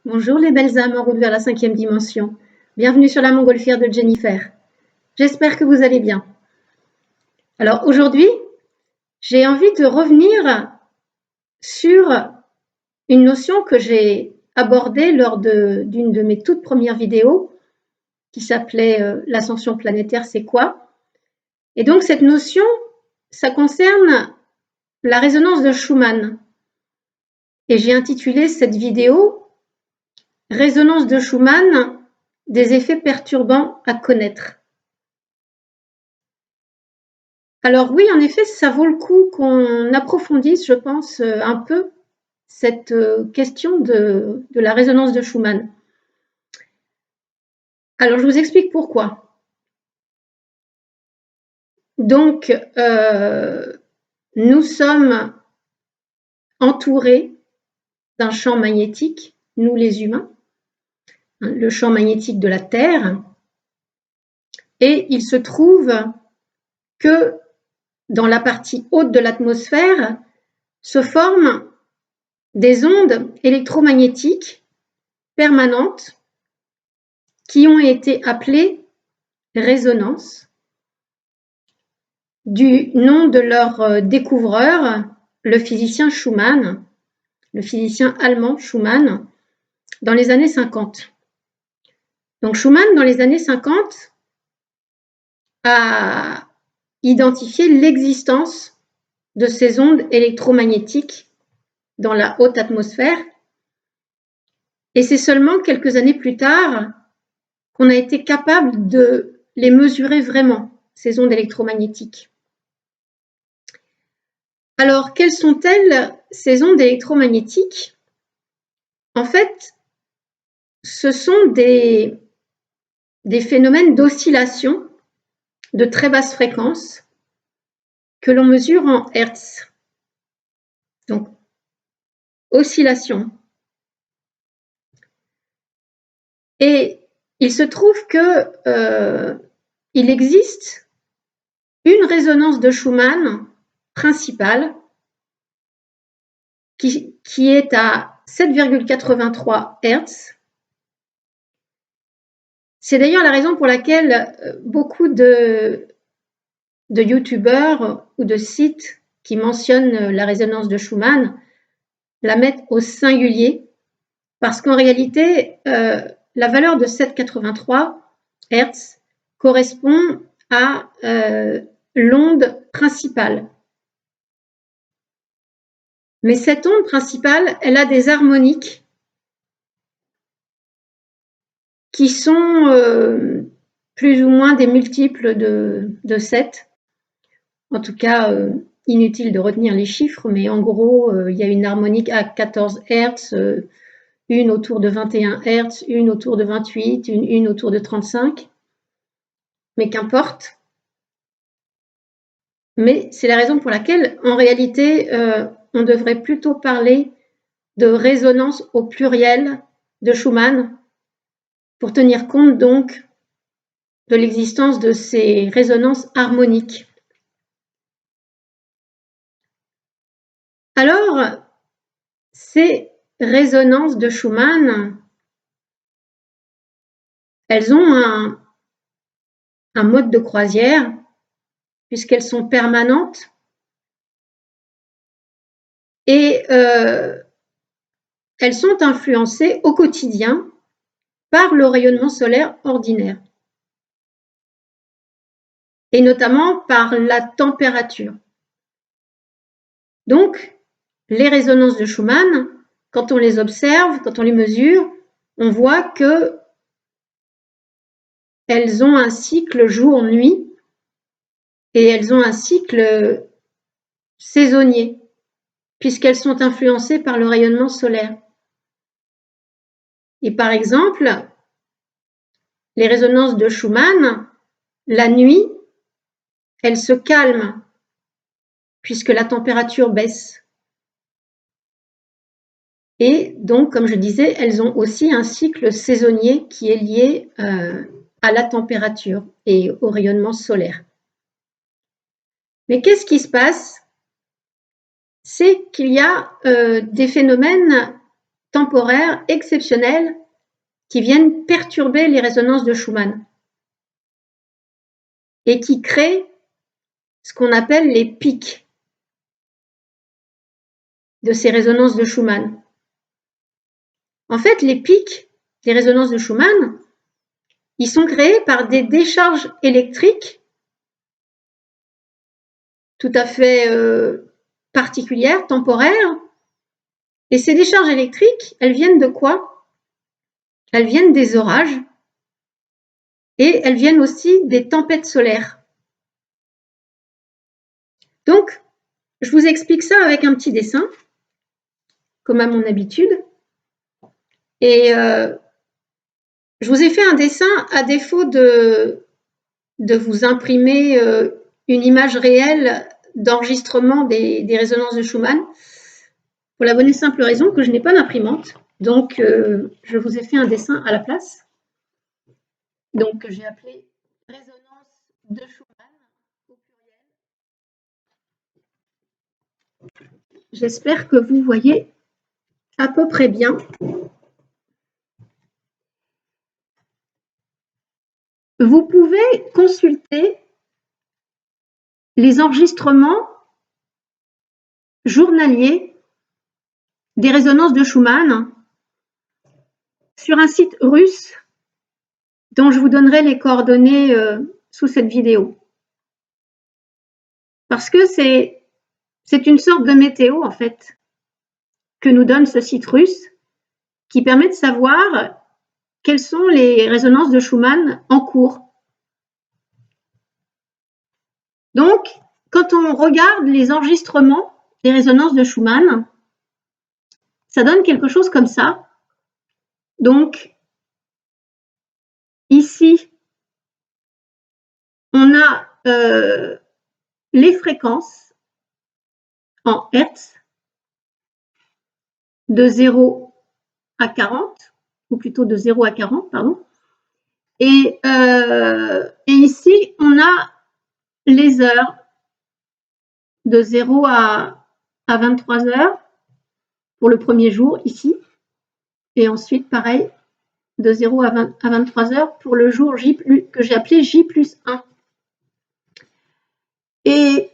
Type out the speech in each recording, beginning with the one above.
Bonjour les belles âmes en route vers la 5e dimension. Bienvenue sur la montgolfière de Jennifer. J'espère que vous allez bien. Alors aujourd'hui, j'ai envie de revenir sur une notion que j'ai abordée lors d'une de mes toutes premières vidéos qui s'appelait l'ascension planétaire, c'est quoi? Et donc cette notion, ça concerne la résonance de Schumann. Et j'ai intitulé cette vidéo Résonance de Schumann, des effets perturbants à connaître. Alors oui, en effet, ça vaut le coup qu'on approfondisse, je pense, un peu cette question de la résonance de Schumann. Alors je vous explique pourquoi. Donc, nous sommes entourés d'un champ magnétique, nous les humains, le champ magnétique de la Terre, et il se trouve que dans la partie haute de l'atmosphère se forment des ondes électromagnétiques permanentes qui ont été appelées résonances du nom de leur découvreur, le physicien Schumann, le physicien allemand Schumann, dans les années 50. Donc Schumann, dans les années 50, a identifié l'existence de ces ondes électromagnétiques dans la haute atmosphère. Et c'est seulement quelques années plus tard qu'on a été capable de les mesurer vraiment, ces ondes électromagnétiques. Alors, quelles sont-elles, ces ondes électromagnétiques? En fait, ce sont des phénomènes d'oscillation de très basse fréquence que l'on mesure en Hertz. Donc, oscillation. Et il se trouve que il existe une résonance de Schumann principale qui est à 7,83 Hertz. C'est d'ailleurs la raison pour laquelle beaucoup de youtubeurs ou de sites qui mentionnent la résonance de Schumann la mettent au singulier parce qu'en réalité, la valeur de 7,83 Hertz correspond à l'onde principale. Mais cette onde principale, elle a des harmoniques qui sont plus ou moins des multiples de 7. En tout cas, inutile de retenir les chiffres, mais en gros, il y a une harmonique à 14 Hz, une autour de 21 Hz, une autour de 28, une autour de 35. Mais qu'importe. Mais c'est la raison pour laquelle, en réalité, on devrait plutôt parler de résonance au pluriel de Schumann pour tenir compte donc de l'existence de ces résonances harmoniques. Alors, ces résonances de Schumann, elles ont un mode de croisière puisqu'elles sont permanentes et elles sont influencées au quotidien par le rayonnement solaire ordinaire et notamment par la température. Donc, les résonances de Schumann, quand on les observe, quand on les mesure, on voit que elles ont un cycle jour-nuit et elles ont un cycle saisonnier puisqu'elles sont influencées par le rayonnement solaire. Et par exemple, les résonances de Schumann, la nuit, elles se calment puisque la température baisse. Et donc, comme je disais, elles ont aussi un cycle saisonnier qui est lié à la température et au rayonnement solaire. Mais qu'est-ce qui se passe? C'est qu'il y a des phénomènes temporaires exceptionnels qui viennent perturber les résonances de Schumann et qui créent ce qu'on appelle les pics de ces résonances de Schumann. En fait, les pics des résonances de Schumann, ils sont créés par des décharges électriques tout à fait particulières, temporaires. Et ces décharges électriques, elles viennent de quoi? Elles viennent des orages et elles viennent aussi des tempêtes solaires. Donc, je vous explique ça avec un petit dessin, comme à mon habitude. Et je vous ai fait un dessin à défaut de vous imprimer une image réelle d'enregistrement des résonances de Schumann, pour la bonne et simple raison que je n'ai pas d'imprimante. Donc, je vous ai fait un dessin à la place. Donc, que j'ai appelé résonance de Schumann au pluriel. J'espère que vous voyez à peu près bien. Vous pouvez consulter les enregistrements journaliers des résonances de Schumann sur un site russe dont je vous donnerai les coordonnées sous cette vidéo. Parce que c'est une sorte de météo, en fait, que nous donne ce site russe qui permet de savoir quelles sont les résonances de Schumann en cours. Donc, quand on regarde les enregistrements des résonances de Schumann, ça donne quelque chose comme ça. Donc, ici, on a les fréquences en Hertz de 0 à 40, ou plutôt de 0 à 40, pardon. Et ici, on a les heures de 0 à 23 heures pour le premier jour ici. Et ensuite, pareil, de 0 à 23 heures pour le jour J+, que j'ai appelé J+1. Et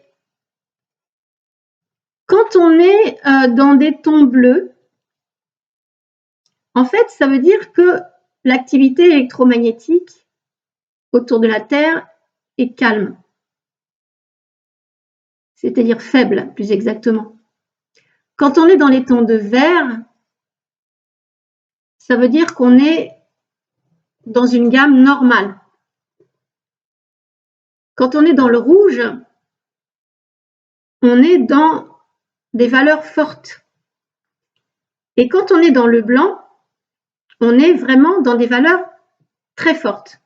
quand on est dans des tons bleus, en fait, ça veut dire que l'activité électromagnétique autour de la Terre est calme, c'est-à-dire faible, plus exactement. Quand on est dans les tons de vert, ça veut dire qu'on est dans une gamme normale. Quand on est dans le rouge, on est dans des valeurs fortes. Et quand on est dans le blanc, on est vraiment dans des valeurs très fortes.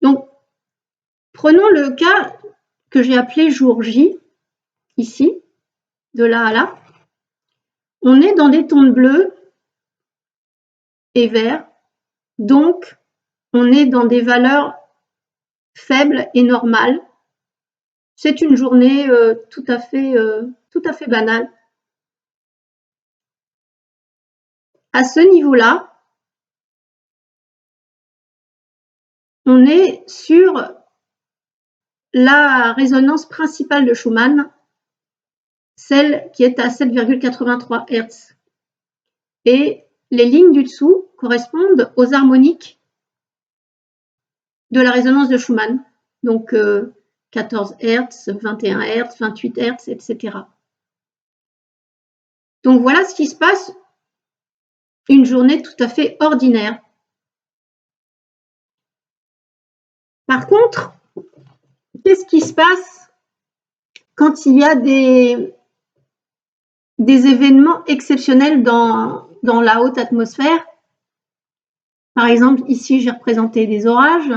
Donc, prenons le cas que j'ai appelé jour J, ici, de là à là. On est dans des tons de bleu et vert, donc on est dans des valeurs faibles et normales. C'est une journée tout à fait banale. À ce niveau-là, on est sur la résonance principale de Schumann, celle qui est à 7,83 Hz. Et les lignes du dessous correspondent aux harmoniques de la résonance de Schumann. Donc 14 Hz, 21 Hz, 28 Hz, etc. Donc voilà ce qui se passe une journée tout à fait ordinaire. Par contre, qu'est-ce qui se passe quand il y a des événements exceptionnels dans la haute atmosphère? Par exemple, ici, j'ai représenté des orages,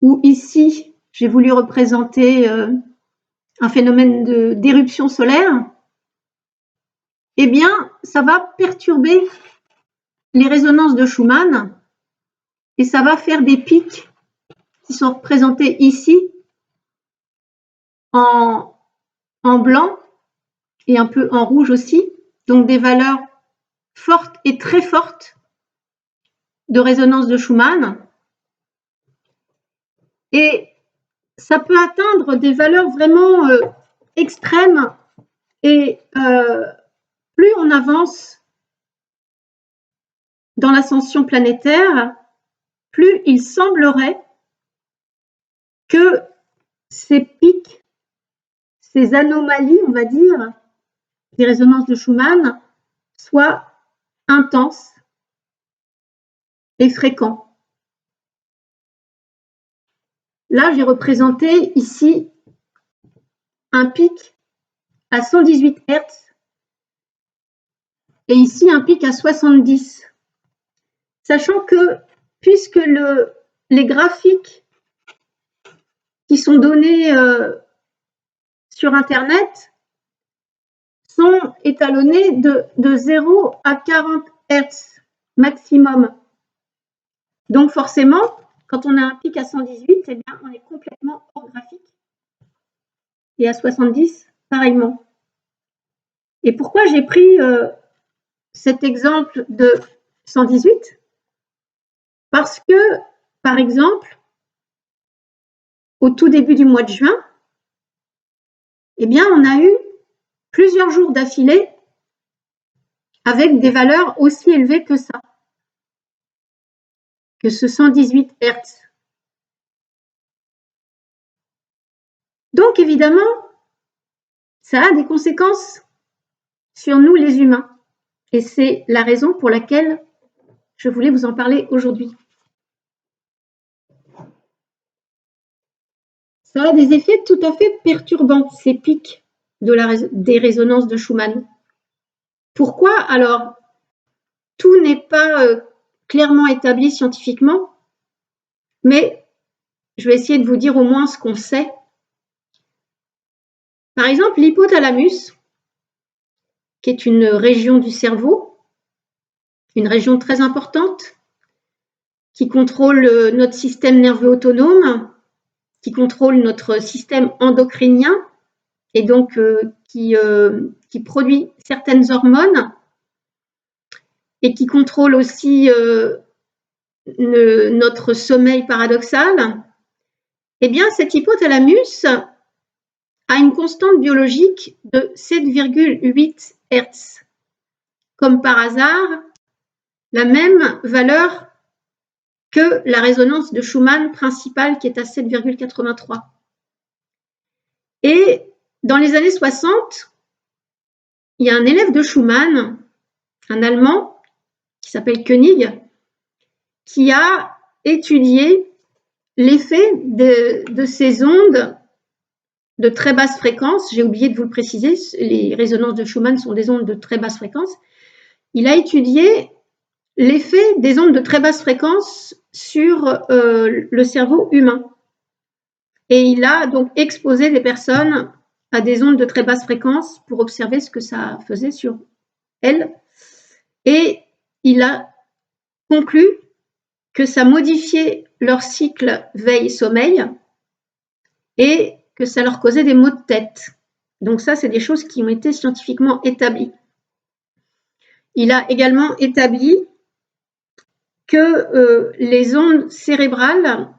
ou ici, j'ai voulu représenter un phénomène d'éruption solaire. Eh bien, ça va perturber les résonances de Schumann et ça va faire des pics qui sont représentés ici en blanc et un peu en rouge aussi, donc des valeurs fortes et très fortes de résonance de Schumann. Et ça peut atteindre des valeurs vraiment extrêmes. Et plus on avance dans l'ascension planétaire, plus il semblerait que ces pics, ces anomalies, on va dire, des résonances de Schumann soient intenses et fréquents. Là, j'ai représenté ici un pic à 118 Hz et ici un pic à 70. Sachant que, puisque les graphiques qui sont donnés sur Internet sont étalonnés de 0 à 40 Hz maximum. Donc forcément, quand on a un pic à 118, eh bien, on est complètement hors graphique. Et à 70, pareillement. Et pourquoi j'ai pris cet exemple de 118? Parce que, par exemple, au tout début du mois de juin, eh bien, on a eu plusieurs jours d'affilée avec des valeurs aussi élevées que ça, que ce 118 Hz. Donc, évidemment, ça a des conséquences sur nous, les humains. Et c'est la raison pour laquelle je voulais vous en parler aujourd'hui. Ça a des effets tout à fait perturbants, ces pics des résonances de Schumann. Pourquoi? Alors, tout n'est pas clairement établi scientifiquement, mais je vais essayer de vous dire au moins ce qu'on sait. Par exemple, l'hypothalamus, qui est une région du cerveau, une région très importante, qui contrôle notre système nerveux autonome, qui contrôle notre système endocrinien, et donc qui produit certaines hormones, et qui contrôle aussi notre sommeil paradoxal, eh bien, cet hypothalamus a une constante biologique de 7,8 Hz. Comme par hasard, la même valeur que la résonance de Schumann principale qui est à 7,83. Et dans les années 60, il y a un élève de Schumann, un Allemand, qui s'appelle Koenig, qui a étudié l'effet de ces ondes de très basse fréquence. J'ai oublié de vous le préciser, les résonances de Schumann sont des ondes de très basse fréquence. Il a étudié l'effet des ondes de très basse fréquence sur le cerveau humain. Et il a donc exposé des personnes à des ondes de très basse fréquence pour observer ce que ça faisait sur elles. Et il a conclu que ça modifiait leur cycle veille-sommeil et que ça leur causait des maux de tête. Donc ça, c'est des choses qui ont été scientifiquement établies. Il a également établi que les ondes cérébrales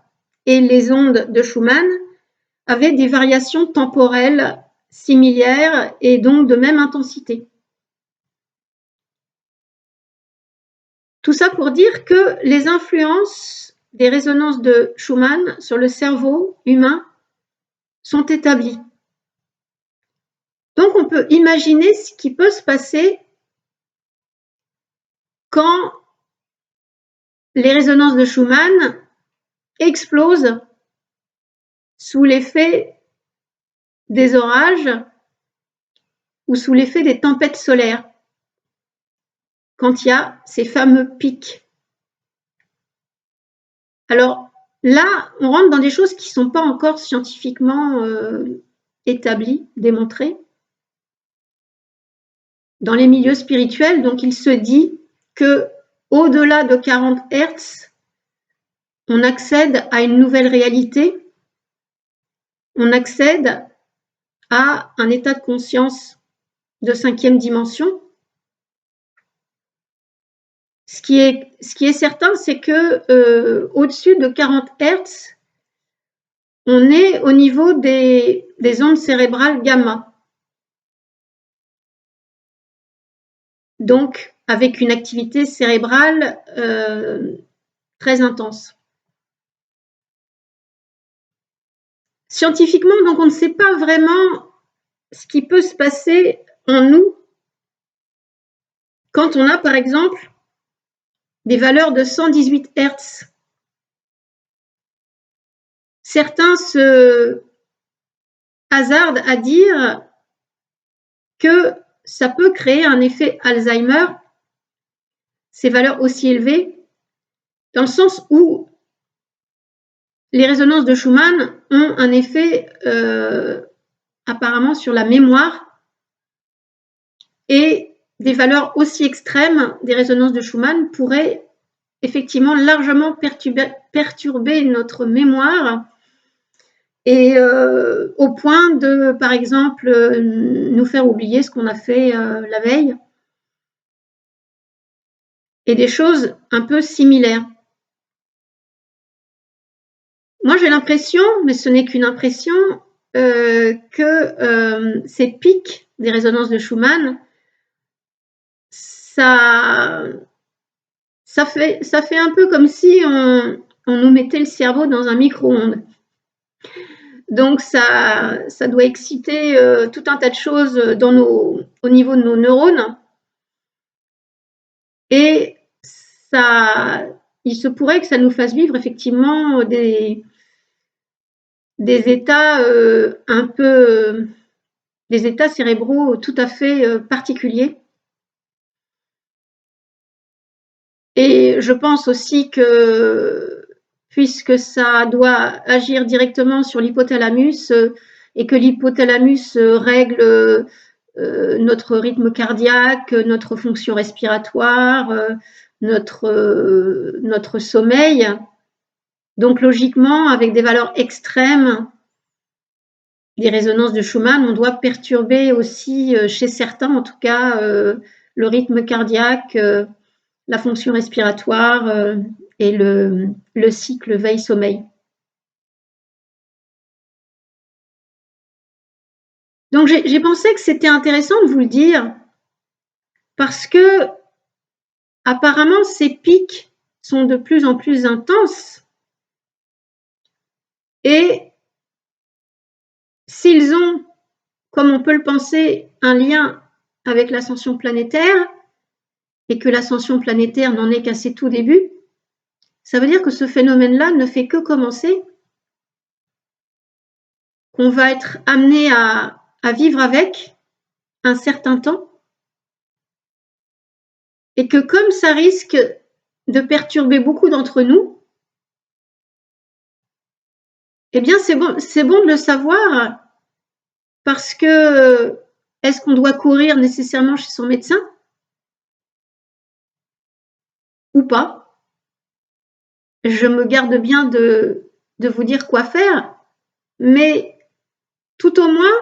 et les ondes de Schumann avaient des variations temporelles similaires et donc de même intensité. Tout ça pour dire que les influences des résonances de Schumann sur le cerveau humain sont établies. Donc on peut imaginer ce qui peut se passer quand les résonances de Schumann explosent sous l'effet des orages ou sous l'effet des tempêtes solaires, quand il y a ces fameux pics. Alors là, on rentre dans des choses qui ne sont pas encore scientifiquement établies, démontrées. Dans les milieux spirituels, donc il se dit que au-delà de 40 Hz, on accède à une nouvelle réalité, on accède à un état de conscience de 5e dimension, Ce qui est certain, c'est que au-dessus de 40 Hz, on est au niveau des ondes cérébrales gamma. Donc, avec une activité cérébrale très intense. Scientifiquement, donc, on ne sait pas vraiment ce qui peut se passer en nous quand on a, par exemple, des valeurs de 118 Hz. Certains se hasardent à dire que ça peut créer un effet Alzheimer, ces valeurs aussi élevées, dans le sens où les résonances de Schumann ont un effet apparemment sur la mémoire, et des valeurs aussi extrêmes des résonances de Schumann pourraient effectivement largement perturber notre mémoire, et au point de, par exemple, nous faire oublier ce qu'on a fait la veille, et des choses un peu similaires. Moi, j'ai l'impression, mais ce n'est qu'une impression, que ces pics des résonances de Schumann, ça fait un peu comme si on nous mettait le cerveau dans un micro-ondes. Donc ça doit exciter tout un tas de choses au niveau de nos neurones, et il se pourrait que ça nous fasse vivre effectivement des états des états cérébraux tout à fait particuliers. Et je pense aussi que, puisque ça doit agir directement sur l'hypothalamus, et que l'hypothalamus règle notre rythme cardiaque, notre fonction respiratoire, notre sommeil, donc logiquement, avec des valeurs extrêmes des résonances de Schumann, on doit perturber aussi, chez certains en tout cas, le rythme cardiaque, la fonction respiratoire et le cycle veille-sommeil. Donc j'ai pensé que c'était intéressant de vous le dire, parce que apparemment ces pics sont de plus en plus intenses, et s'ils ont, comme on peut le penser, un lien avec l'ascension planétaire, et que l'ascension planétaire n'en est qu'à ses tout débuts, ça veut dire que ce phénomène-là ne fait que commencer, qu'on va être amené à vivre avec un certain temps, et que comme ça risque de perturber beaucoup d'entre nous, eh bien c'est bon de le savoir, parce que est-ce qu'on doit courir nécessairement chez son médecin ou pas? Je me garde bien de vous dire quoi faire, mais tout au moins,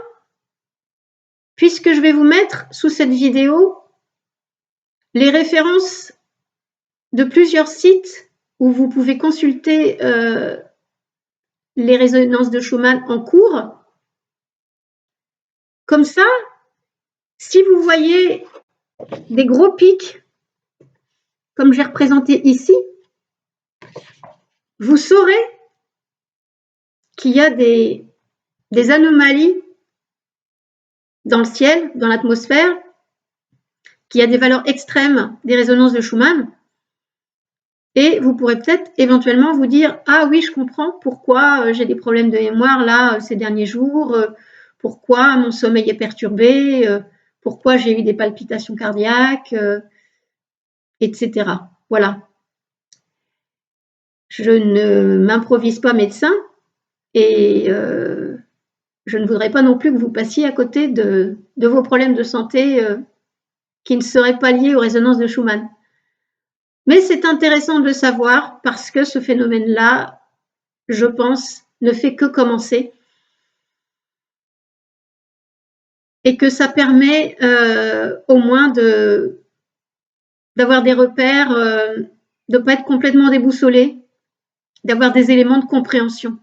puisque je vais vous mettre sous cette vidéo les références de plusieurs sites où vous pouvez consulter les résonances de Schumann en cours. Comme ça, si vous voyez des gros pics, comme j'ai représenté ici, vous saurez qu'il y a des anomalies dans le ciel, dans l'atmosphère, qu'il y a des valeurs extrêmes des résonances de Schumann, et vous pourrez peut-être éventuellement vous dire « Ah oui, je comprends pourquoi j'ai des problèmes de mémoire là ces derniers jours, pourquoi mon sommeil est perturbé, pourquoi j'ai eu des palpitations cardiaques, etc. » Voilà. Je ne m'improvise pas médecin, et je ne voudrais pas non plus que vous passiez à côté de vos problèmes de santé qui ne seraient pas liés aux résonances de Schumann. Mais c'est intéressant de le savoir, parce que ce phénomène-là, je pense, ne fait que commencer, et que ça permet au moins de d'avoir des repères, de ne pas être complètement déboussolé, d'avoir des éléments de compréhension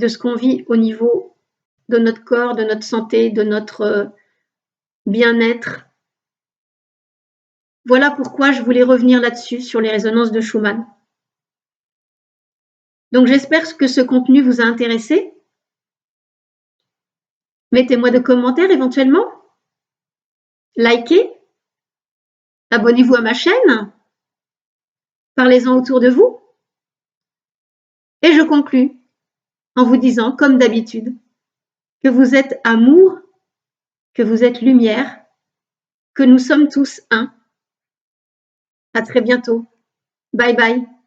de ce qu'on vit au niveau de notre corps, de notre santé, de notre bien-être. Voilà pourquoi je voulais revenir là-dessus, sur les résonances de Schumann. Donc j'espère que ce contenu vous a intéressé. Mettez-moi des commentaires éventuellement. Likez. Abonnez-vous à ma chaîne. Parlez-en autour de vous. Et je conclus en vous disant, comme d'habitude, que vous êtes amour, que vous êtes lumière, que nous sommes tous un. À très bientôt. Bye bye.